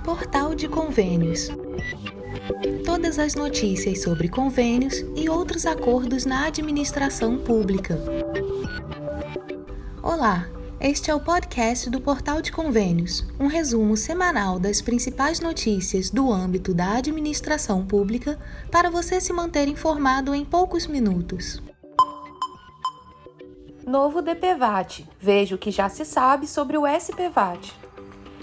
Portal de Convênios. Todas as notícias sobre convênios e outros acordos na administração pública. Olá, este é o podcast do Portal de Convênios, um resumo semanal das principais notícias do âmbito da administração pública para você se manter informado em poucos minutos. Novo DPVAT. Veja o que já se sabe sobre o SPVAT.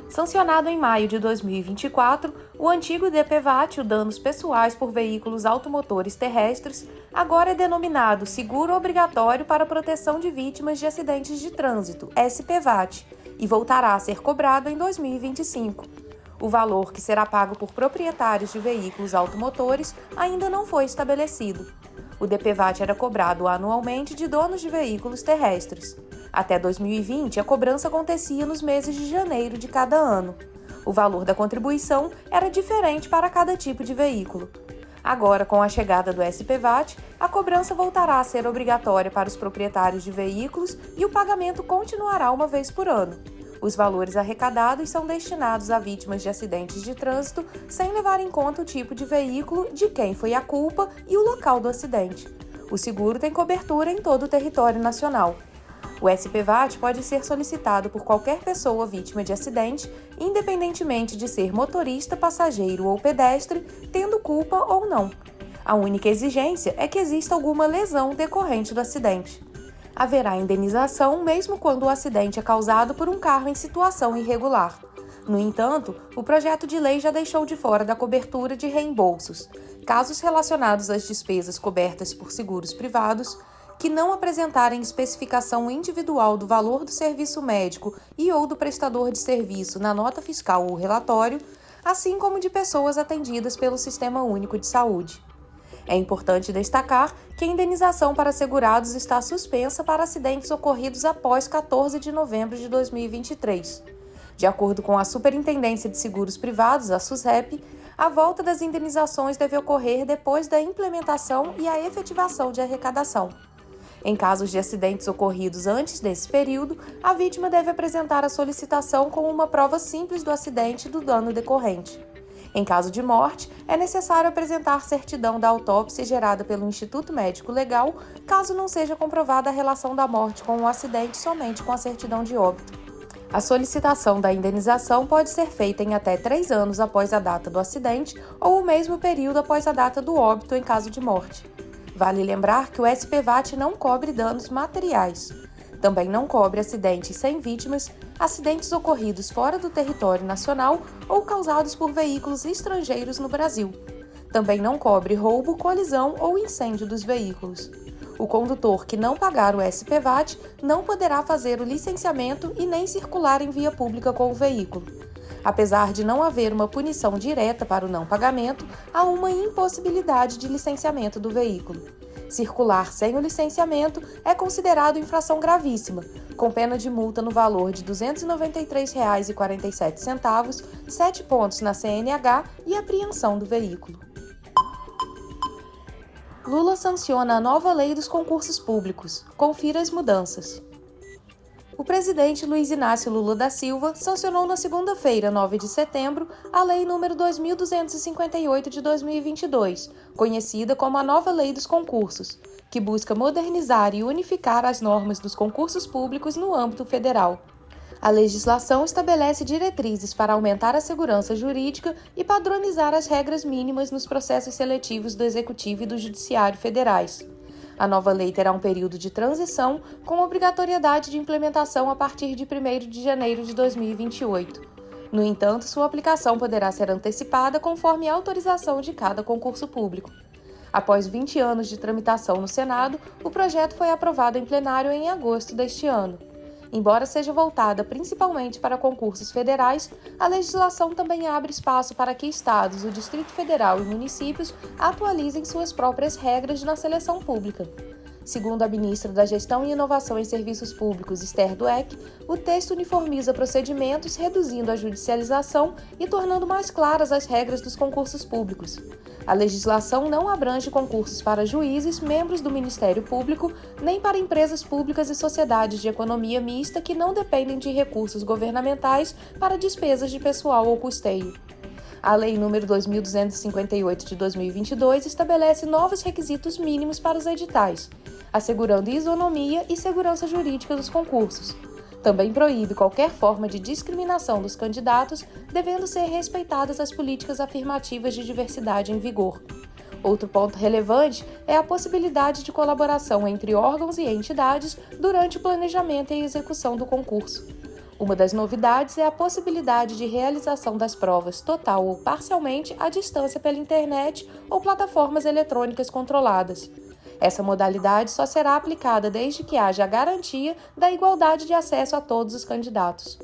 Sancionado em maio de 2024, o antigo DPVAT, o danos pessoais por veículos automotores terrestres, agora é denominado Seguro Obrigatório para Proteção de Vítimas de Acidentes de Trânsito, SPVAT, e voltará a ser cobrado em 2025. O valor que será pago por proprietários de veículos automotores ainda não foi estabelecido. O DPVAT era cobrado anualmente de donos de veículos terrestres. Até 2020, a cobrança acontecia nos meses de janeiro de cada ano. O valor da contribuição era diferente para cada tipo de veículo. Agora, com a chegada do SPVAT, a cobrança voltará a ser obrigatória para os proprietários de veículos e o pagamento continuará uma vez por ano. Os valores arrecadados são destinados a vítimas de acidentes de trânsito, sem levar em conta o tipo de veículo, de quem foi a culpa e o local do acidente. O seguro tem cobertura em todo o território nacional. O SPVAT pode ser solicitado por qualquer pessoa vítima de acidente, independentemente de ser motorista, passageiro ou pedestre, tendo culpa ou não. A única exigência é que exista alguma lesão decorrente do acidente. Haverá indenização mesmo quando o acidente é causado por um carro em situação irregular. No entanto, o projeto de lei já deixou de fora da cobertura de reembolsos casos relacionados às despesas cobertas por seguros privados, que não apresentarem especificação individual do valor do serviço médico e ou do prestador de serviço na nota fiscal ou relatório, assim como de pessoas atendidas pelo Sistema Único de Saúde. É importante destacar que a indenização para segurados está suspensa para acidentes ocorridos após 14 de novembro de 2023. De acordo com a Superintendência de Seguros Privados, a SUSEP, a volta das indenizações deve ocorrer depois da implementação e a efetivação de arrecadação. Em casos de acidentes ocorridos antes desse período, a vítima deve apresentar a solicitação com uma prova simples do acidente e do dano decorrente. Em caso de morte, é necessário apresentar certidão da autópsia gerada pelo Instituto Médico Legal, caso não seja comprovada a relação da morte com o acidente somente com a certidão de óbito. A solicitação da indenização pode ser feita em até 3 anos após a data do acidente ou o mesmo período após a data do óbito em caso de morte. Vale lembrar que o SPVAT não cobre danos materiais. Também não cobre acidentes sem vítimas, acidentes ocorridos fora do território nacional ou causados por veículos estrangeiros no Brasil. Também não cobre roubo, colisão ou incêndio dos veículos. O condutor que não pagar o SPVAT não poderá fazer o licenciamento e nem circular em via pública com o veículo. Apesar de não haver uma punição direta para o não pagamento, há uma impossibilidade de licenciamento do veículo. Circular sem o licenciamento é considerado infração gravíssima, com pena de multa no valor de R$ 293,47, 7 pontos na CNH e apreensão do veículo. Lula sanciona a nova lei dos concursos públicos. Confira as mudanças. O presidente Luiz Inácio Lula da Silva sancionou na segunda-feira, 9 de setembro, a Lei nº 2.258 de 2022, conhecida como a Nova Lei dos Concursos, que busca modernizar e unificar as normas dos concursos públicos no âmbito federal. A legislação estabelece diretrizes para aumentar a segurança jurídica e padronizar as regras mínimas nos processos seletivos do Executivo e do Judiciário federais. A nova lei terá um período de transição com obrigatoriedade de implementação a partir de 1º de janeiro de 2028. No entanto, sua aplicação poderá ser antecipada conforme a autorização de cada concurso público. Após 20 anos de tramitação no Senado, o projeto foi aprovado em plenário em agosto deste ano. Embora seja voltada principalmente para concursos federais, a legislação também abre espaço para que estados, o Distrito Federal e municípios atualizem suas próprias regras na seleção pública. Segundo a ministra da Gestão e Inovação em Serviços Públicos, Esther Dweck, o texto uniformiza procedimentos, reduzindo a judicialização e tornando mais claras as regras dos concursos públicos. A legislação não abrange concursos para juízes, membros do Ministério Público, nem para empresas públicas e sociedades de economia mista que não dependem de recursos governamentais para despesas de pessoal ou custeio. A Lei nº 2.258 de 2022 estabelece novos requisitos mínimos para os editais, assegurando isonomia e segurança jurídica dos concursos. Também proíbe qualquer forma de discriminação dos candidatos, devendo ser respeitadas as políticas afirmativas de diversidade em vigor. Outro ponto relevante é a possibilidade de colaboração entre órgãos e entidades durante o planejamento e execução do concurso. Uma das novidades é a possibilidade de realização das provas total ou parcialmente à distância pela internet ou plataformas eletrônicas controladas. Essa modalidade só será aplicada desde que haja a garantia da igualdade de acesso a todos os candidatos.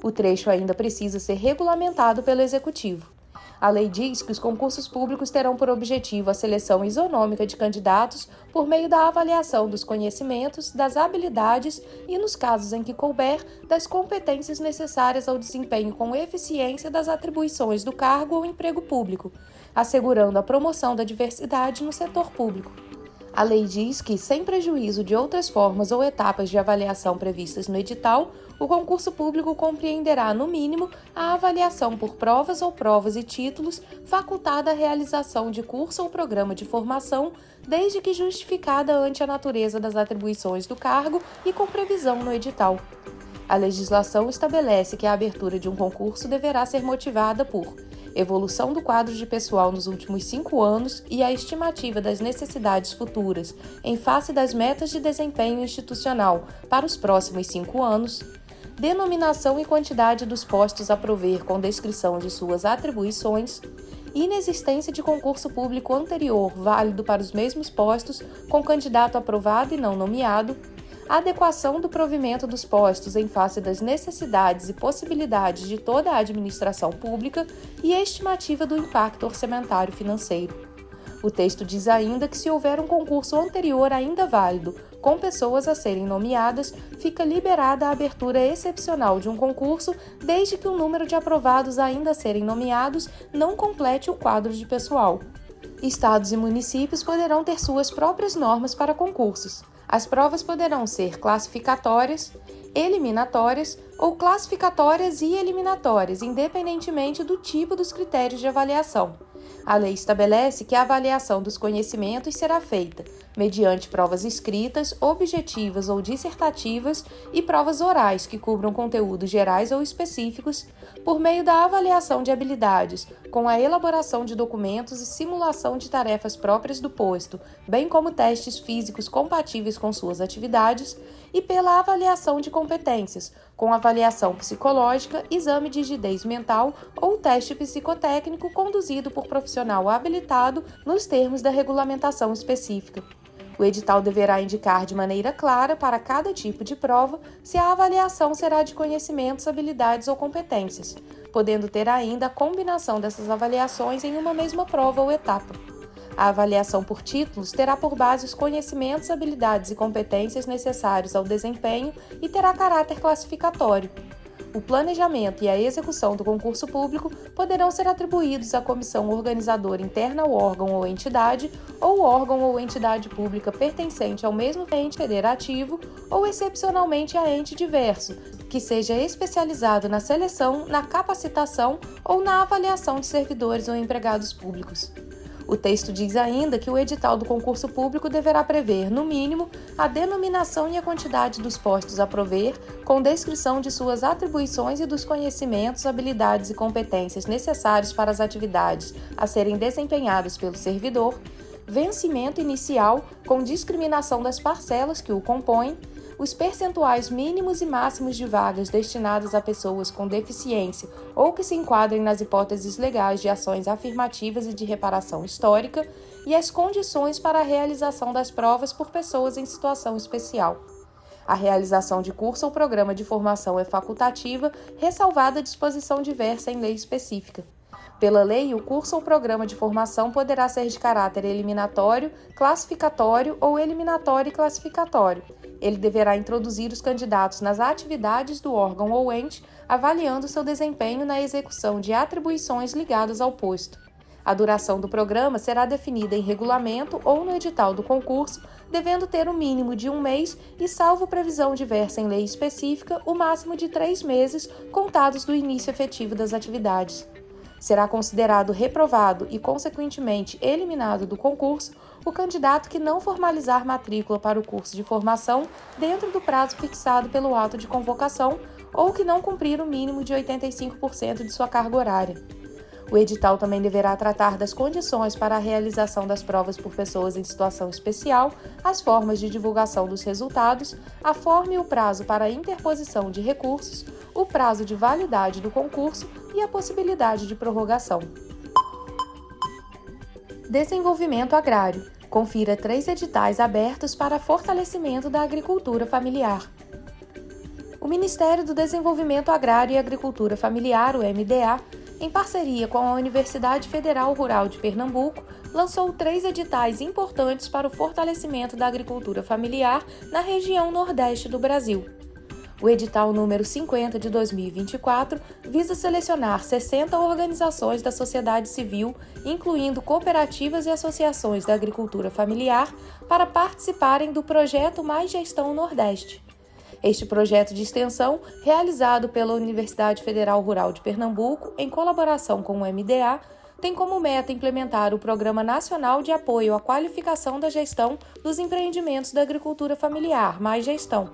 O trecho ainda precisa ser regulamentado pelo Executivo. A lei diz que os concursos públicos terão por objetivo a seleção isonômica de candidatos por meio da avaliação dos conhecimentos, das habilidades e, nos casos em que couber, das competências necessárias ao desempenho com eficiência das atribuições do cargo ou emprego público, assegurando a promoção da diversidade no setor público. A lei diz que, sem prejuízo de outras formas ou etapas de avaliação previstas no edital, o concurso público compreenderá, no mínimo, a avaliação por provas ou provas e títulos, facultada a realização de curso ou programa de formação, desde que justificada ante a natureza das atribuições do cargo e com previsão no edital. A legislação estabelece que a abertura de um concurso deverá ser motivada por evolução do quadro de pessoal nos últimos 5 anos e a estimativa das necessidades futuras em face das metas de desempenho institucional para os próximos 5 anos, denominação e quantidade dos postos a prover com descrição de suas atribuições, inexistência de concurso público anterior válido para os mesmos postos com candidato aprovado e não nomeado, adequação do provimento dos postos em face das necessidades e possibilidades de toda a administração pública e estimativa do impacto orçamentário financeiro. O texto diz ainda que, se houver um concurso anterior ainda válido, com pessoas a serem nomeadas, fica liberada a abertura excepcional de um concurso, desde que o número de aprovados ainda a serem nomeados não complete o quadro de pessoal. Estados e municípios poderão ter suas próprias normas para concursos. As provas poderão ser classificatórias, eliminatórias ou classificatórias e eliminatórias, independentemente do tipo dos critérios de avaliação. A lei estabelece que a avaliação dos conhecimentos será feita mediante provas escritas, objetivas ou dissertativas e provas orais que cubram conteúdos gerais ou específicos, por meio da avaliação de habilidades, com a elaboração de documentos e simulação de tarefas próprias do posto, bem como testes físicos compatíveis com suas atividades, e pela avaliação de competências, com avaliação psicológica, exame de rigidez mental ou teste psicotécnico conduzido por profissional habilitado nos termos da regulamentação específica. O edital deverá indicar de maneira clara para cada tipo de prova se a avaliação será de conhecimentos, habilidades ou competências, podendo ter ainda a combinação dessas avaliações em uma mesma prova ou etapa. A avaliação por títulos terá por base os conhecimentos, habilidades e competências necessários ao desempenho e terá caráter classificatório. O planejamento e a execução do concurso público poderão ser atribuídos à comissão organizadora interna ao órgão ou entidade, ou órgão ou entidade pública pertencente ao mesmo ente federativo, ou excepcionalmente a ente diverso, que seja especializado na seleção, na capacitação ou na avaliação de servidores ou empregados públicos. O texto diz ainda que o edital do concurso público deverá prever, no mínimo, a denominação e a quantidade dos postos a prover, com descrição de suas atribuições e dos conhecimentos, habilidades e competências necessários para as atividades a serem desempenhadas pelo servidor, vencimento inicial, com discriminação das parcelas que o compõem, os percentuais mínimos e máximos de vagas destinadas a pessoas com deficiência ou que se enquadrem nas hipóteses legais de ações afirmativas e de reparação histórica e as condições para a realização das provas por pessoas em situação especial. A realização de curso ou programa de formação é facultativa, ressalvada a disposição diversa em lei específica. Pela lei, o curso ou programa de formação poderá ser de caráter eliminatório, classificatório ou eliminatório e classificatório. Ele deverá introduzir os candidatos nas atividades do órgão ou ente, avaliando seu desempenho na execução de atribuições ligadas ao posto. A duração do programa será definida em regulamento ou no edital do concurso, devendo ter um mínimo de 1 mês e, salvo previsão diversa em lei específica, o máximo de 3 meses contados do início efetivo das atividades. Será considerado reprovado e, consequentemente, eliminado do concurso o candidato que não formalizar matrícula para o curso de formação dentro do prazo fixado pelo ato de convocação ou que não cumprir o mínimo de 85% de sua carga horária. O edital também deverá tratar das condições para a realização das provas por pessoas em situação especial, as formas de divulgação dos resultados, a forma e o prazo para a interposição de recursos, o prazo de validade do concurso e a possibilidade de prorrogação. Desenvolvimento agrário. Confira 3 editais abertos para fortalecimento da agricultura familiar. O Ministério do Desenvolvimento Agrário e Agricultura Familiar, o MDA, em parceria com a Universidade Federal Rural de Pernambuco, lançou 3 editais importantes para o fortalecimento da agricultura familiar na região Nordeste do Brasil. O edital número 50 de 2024 visa selecionar 60 organizações da sociedade civil, incluindo cooperativas e associações da agricultura familiar, para participarem do projeto Mais Gestão Nordeste. Este projeto de extensão, realizado pela Universidade Federal Rural de Pernambuco, em colaboração com o MDA, tem como meta implementar o Programa Nacional de Apoio à Qualificação da Gestão dos Empreendimentos da Agricultura Familiar, Mais Gestão.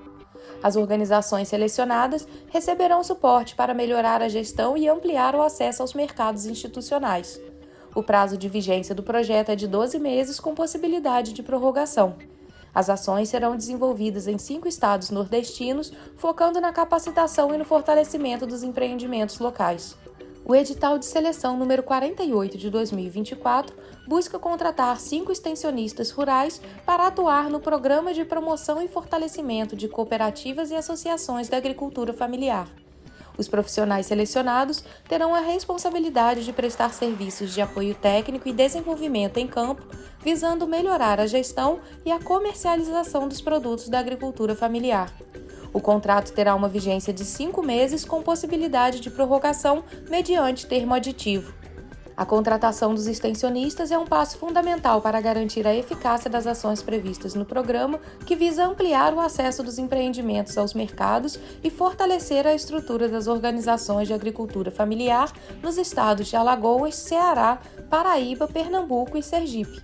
As organizações selecionadas receberão suporte para melhorar a gestão e ampliar o acesso aos mercados institucionais. O prazo de vigência do projeto é de 12 meses, com possibilidade de prorrogação. As ações serão desenvolvidas em 5 estados nordestinos, focando na capacitação e no fortalecimento dos empreendimentos locais. O edital de seleção número 48 de 2024 busca contratar 5 extensionistas rurais para atuar no Programa de Promoção e Fortalecimento de Cooperativas e Associações da Agricultura Familiar. Os profissionais selecionados terão a responsabilidade de prestar serviços de apoio técnico e desenvolvimento em campo, visando melhorar a gestão e a comercialização dos produtos da agricultura familiar. O contrato terá uma vigência de 5 meses, com possibilidade de prorrogação mediante termo aditivo. A contratação dos extensionistas é um passo fundamental para garantir a eficácia das ações previstas no programa, que visa ampliar o acesso dos empreendimentos aos mercados e fortalecer a estrutura das organizações de agricultura familiar nos estados de Alagoas, Ceará, Paraíba, Pernambuco e Sergipe.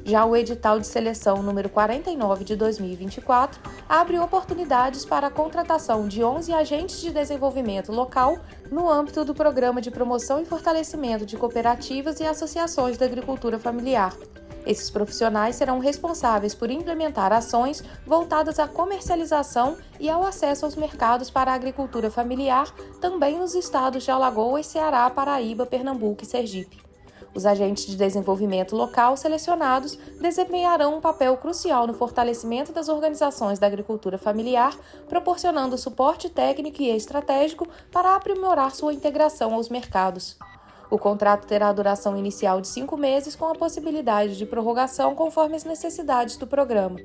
Já o edital de seleção número 49 de 2024 abre oportunidades para a contratação de 11 agentes de desenvolvimento local no âmbito do Programa de Promoção e Fortalecimento de Cooperativas e Associações da Agricultura Familiar. Esses profissionais serão responsáveis por implementar ações voltadas à comercialização e ao acesso aos mercados para a agricultura familiar, também nos estados de Alagoas, Ceará, Paraíba, Pernambuco e Sergipe. Os agentes de desenvolvimento local selecionados desempenharão um papel crucial no fortalecimento das organizações da agricultura familiar, proporcionando suporte técnico e estratégico para aprimorar sua integração aos mercados. O contrato terá a duração inicial de 5 meses, com a possibilidade de prorrogação conforme as necessidades do programa.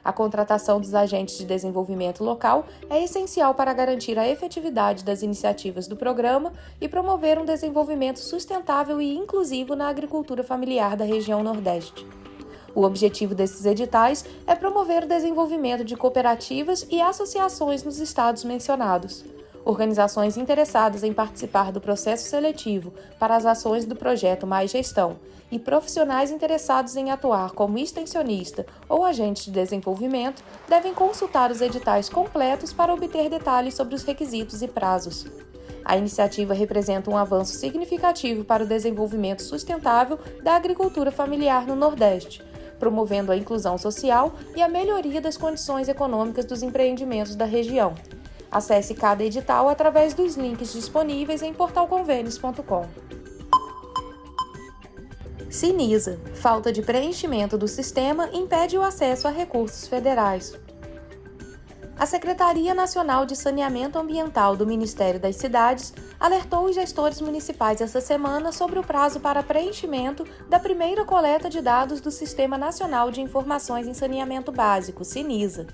A contratação dos agentes de desenvolvimento local é essencial para garantir a efetividade das iniciativas do programa e promover um desenvolvimento sustentável e inclusivo na agricultura familiar da região Nordeste. O objetivo desses editais é promover o desenvolvimento de cooperativas e associações nos estados mencionados. Organizações interessadas em participar do processo seletivo para as ações do projeto Mais Gestão e profissionais interessados em atuar como extensionista ou agente de desenvolvimento devem consultar os editais completos para obter detalhes sobre os requisitos e prazos. A iniciativa representa um avanço significativo para o desenvolvimento sustentável da agricultura familiar no Nordeste, promovendo a inclusão social e a melhoria das condições econômicas dos empreendimentos da região. Acesse cada edital através dos links disponíveis em portalconvênios.com. Sinisa. Falta de preenchimento do sistema impede o acesso a recursos federais. A Secretaria Nacional de Saneamento Ambiental do Ministério das Cidades alertou os gestores municipais essa semana sobre o prazo para preenchimento da primeira coleta de dados do Sistema Nacional de Informações em Saneamento Básico, SINISA.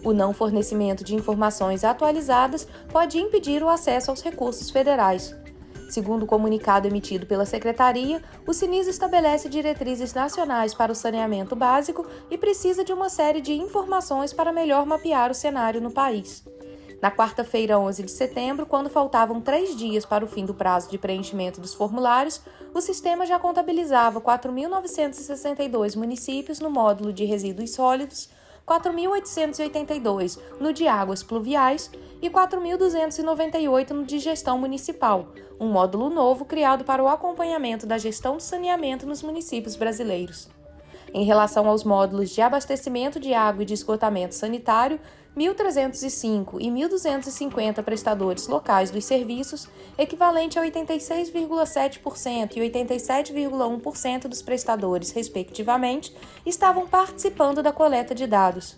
O não fornecimento de informações atualizadas pode impedir o acesso aos recursos federais. Segundo o comunicado emitido pela Secretaria, o SINISA estabelece diretrizes nacionais para o saneamento básico e precisa de uma série de informações para melhor mapear o cenário no país. Na quarta-feira, 11 de setembro, quando faltavam 3 dias para o fim do prazo de preenchimento dos formulários, o sistema já contabilizava 4.962 municípios no módulo de resíduos sólidos, 4.882 no de águas pluviais e 4.298 no de gestão municipal, um módulo novo criado para o acompanhamento da gestão do saneamento nos municípios brasileiros. Em relação aos módulos de abastecimento de água e de esgotamento sanitário, 1.305 e 1.250 prestadores locais dos serviços, equivalente a 86,7% e 87,1% dos prestadores, respectivamente, estavam participando da coleta de dados.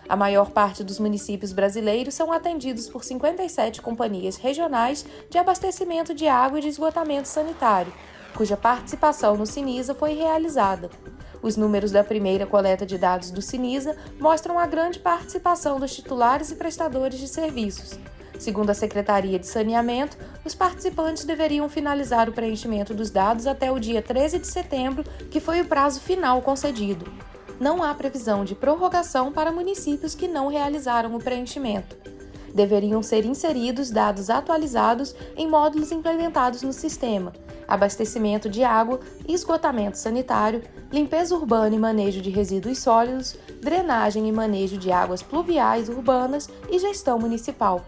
A maior parte dos municípios brasileiros são atendidos por 57 companhias regionais de abastecimento de água e de esgotamento sanitário, cuja participação no SINISA foi realizada. Os números da primeira coleta de dados do SINISA mostram a grande participação dos titulares e prestadores de serviços. Segundo a Secretaria de Saneamento, os participantes deveriam finalizar o preenchimento dos dados até o dia 13 de setembro, que foi o prazo final concedido. Não há previsão de prorrogação para municípios que não realizaram o preenchimento. Deveriam ser inseridos dados atualizados em módulos implementados no sistema: abastecimento de água e esgotamento sanitário, limpeza urbana e manejo de resíduos sólidos, drenagem e manejo de águas pluviais urbanas e gestão municipal.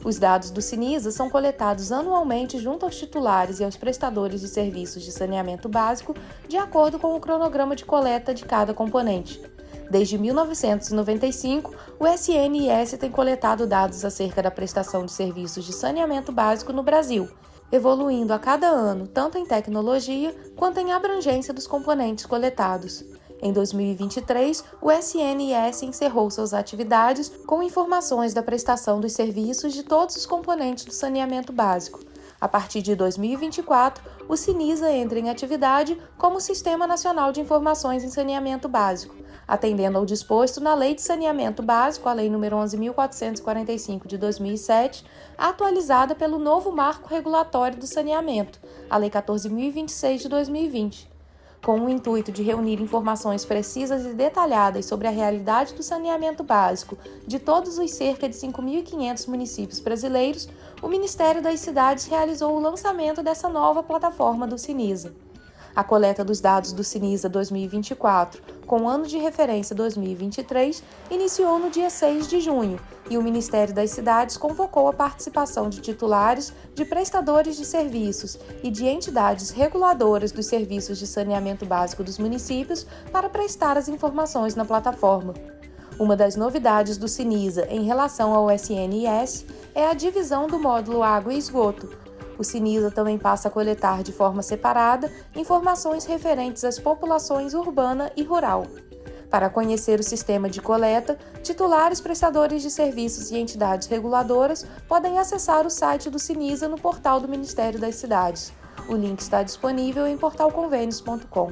Os dados do SINISA são coletados anualmente junto aos titulares e aos prestadores de serviços de saneamento básico, de acordo com o cronograma de coleta de cada componente. Desde 1995, o SNIS tem coletado dados acerca da prestação de serviços de saneamento básico no Brasil, evoluindo a cada ano, tanto em tecnologia quanto em abrangência dos componentes coletados. Em 2023, o SNIS encerrou suas atividades com informações da prestação dos serviços de todos os componentes do saneamento básico. A partir de 2024, o SINISA entra em atividade como Sistema Nacional de Informações em Saneamento Básico, atendendo ao disposto na Lei de Saneamento Básico, a Lei nº 11.445 de 2007, atualizada pelo novo Marco Regulatório do Saneamento, a Lei 14.026 de 2020. Com o intuito de reunir informações precisas e detalhadas sobre a realidade do saneamento básico de todos os cerca de 5.500 municípios brasileiros, o Ministério das Cidades realizou o lançamento dessa nova plataforma do SINISA. A coleta dos dados do SINISA 2024, com ano de referência 2023, iniciou no dia 6 de junho e o Ministério das Cidades convocou a participação de titulares, de prestadores de serviços e de entidades reguladoras dos serviços de saneamento básico dos municípios para prestar as informações na plataforma. Uma das novidades do SINISA em relação ao SNIS é a divisão do módulo água e esgoto. O SINISA também passa a coletar de forma separada informações referentes às populações urbana e rural. Para conhecer o sistema de coleta, titulares, prestadores de serviços e entidades reguladoras podem acessar o site do SINISA no portal do Ministério das Cidades. O link está disponível em portalconvênios.com.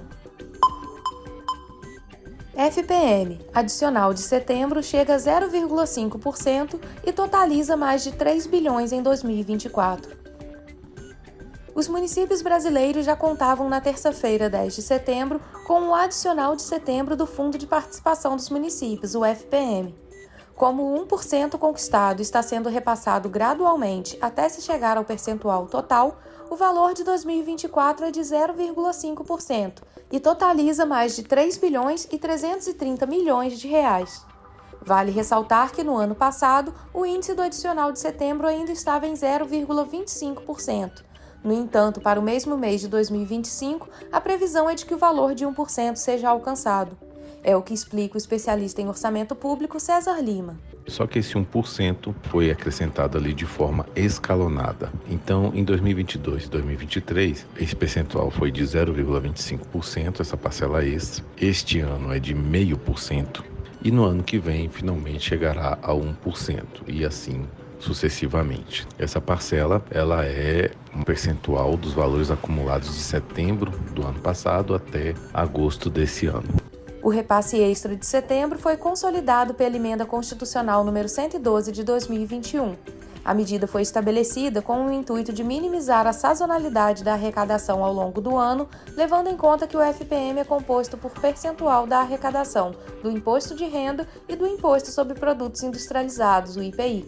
FPM, adicional de setembro, chega a 0,5% e totaliza mais de 3 bilhões em 2024. Os municípios brasileiros já contavam na terça-feira, 10 de setembro, com o adicional de setembro do Fundo de Participação dos Municípios, o FPM. Como o 1% conquistado está sendo repassado gradualmente até se chegar ao percentual total, o valor de 2024 é de 0,5% e totaliza mais de 3 bilhões e 330 milhões de reais. Vale ressaltar que no ano passado, o índice do adicional de setembro ainda estava em 0,25%. No entanto, para o mesmo mês de 2025, a previsão é de que o valor de 1% seja alcançado. É o que explica o especialista em orçamento público César Lima. Só que esse 1% foi acrescentado ali de forma escalonada. Então, em 2022 e 2023, esse percentual foi de 0,25%, essa parcela extra. Este ano é de 0,5%. e no ano que vem finalmente chegará a 1% e assim sucessivamente. Essa parcela ela é um percentual dos valores acumulados de setembro do ano passado até agosto desse ano. O repasse extra de setembro foi consolidado pela Emenda Constitucional número 112 de 2021. A medida foi estabelecida com o intuito de minimizar a sazonalidade da arrecadação ao longo do ano, levando em conta que o FPM é composto por percentual da arrecadação do Imposto de Renda e do Imposto sobre Produtos Industrializados, o IPI.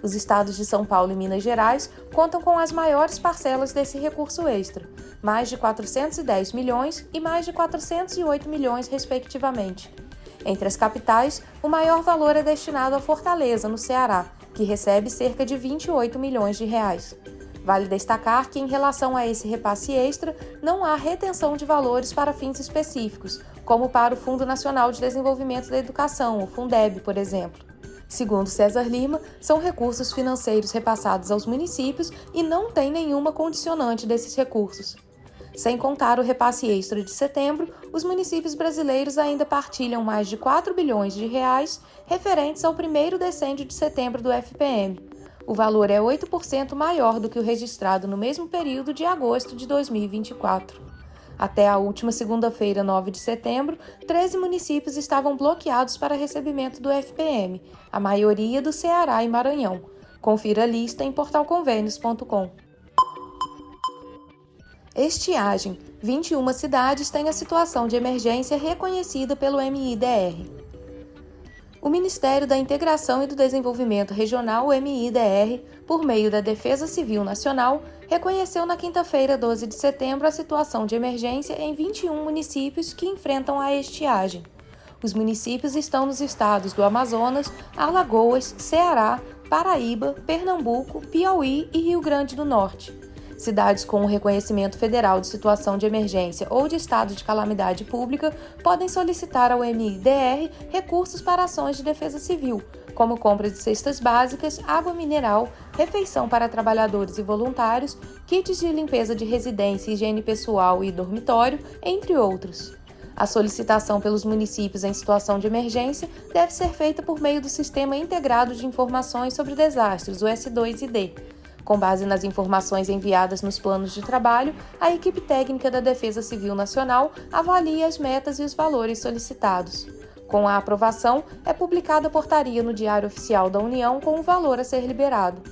Os estados de São Paulo e Minas Gerais contam com as maiores parcelas desse recurso extra, mais de 410 milhões e mais de 408 milhões, respectivamente. Entre as capitais, o maior valor é destinado a Fortaleza, no Ceará, que recebe cerca de 28 milhões de reais. Vale destacar que, em relação a esse repasse extra, não há retenção de valores para fins específicos, como para o Fundo Nacional de Desenvolvimento da Educação, o Fundeb, por exemplo. Segundo César Lima, são recursos financeiros repassados aos municípios e não tem nenhuma condicionante desses recursos. Sem contar o repasse extra de setembro, os municípios brasileiros ainda partilham mais de 4 bilhões de reais referentes ao primeiro decêndio de setembro do FPM. O valor é 8% maior do que o registrado no mesmo período de agosto de 2024. Até a última segunda-feira, 9 de setembro, 13 municípios estavam bloqueados para recebimento do FPM, a maioria do Ceará e Maranhão. Confira a lista em portalconvênios.com. Estiagem. 21 cidades têm a situação de emergência reconhecida pelo MIDR. O Ministério da Integração e do Desenvolvimento Regional, o MIDR, por meio da Defesa Civil Nacional, reconheceu na quinta-feira, 12 de setembro, a situação de emergência em 21 municípios que enfrentam a estiagem. Os municípios estão nos estados do Amazonas, Alagoas, Ceará, Paraíba, Pernambuco, Piauí e Rio Grande do Norte. Cidades com o reconhecimento federal de situação de emergência ou de estado de calamidade pública podem solicitar ao MIDR recursos para ações de defesa civil, como compra de cestas básicas, água mineral, refeição para trabalhadores e voluntários, kits de limpeza de residência, higiene pessoal e dormitório, entre outros. A solicitação pelos municípios em situação de emergência deve ser feita por meio do Sistema Integrado de Informações sobre Desastres, o S2ID. Com base nas informações enviadas nos planos de trabalho, a equipe técnica da Defesa Civil Nacional avalia as metas e os valores solicitados. Com a aprovação, é publicada a portaria no Diário Oficial da União com o valor a ser liberado.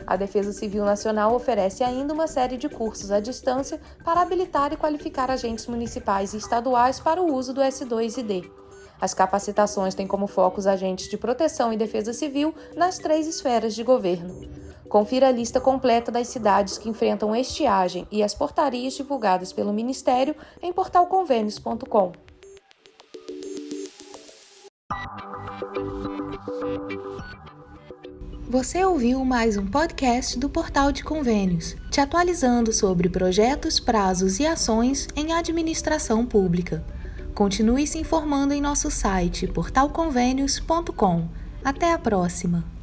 A Defesa Civil Nacional oferece ainda uma série de cursos à distância para habilitar e qualificar agentes municipais e estaduais para o uso do S2ID. As capacitações têm como foco os agentes de proteção e defesa civil nas 3 esferas de governo. Confira a lista completa das cidades que enfrentam estiagem e as portarias divulgadas pelo Ministério em portalconvênios.com. Você ouviu mais um podcast do Portal de Convênios, te atualizando sobre projetos, prazos e ações em administração pública. Continue se informando em nosso site portalconvênios.com. Até a próxima!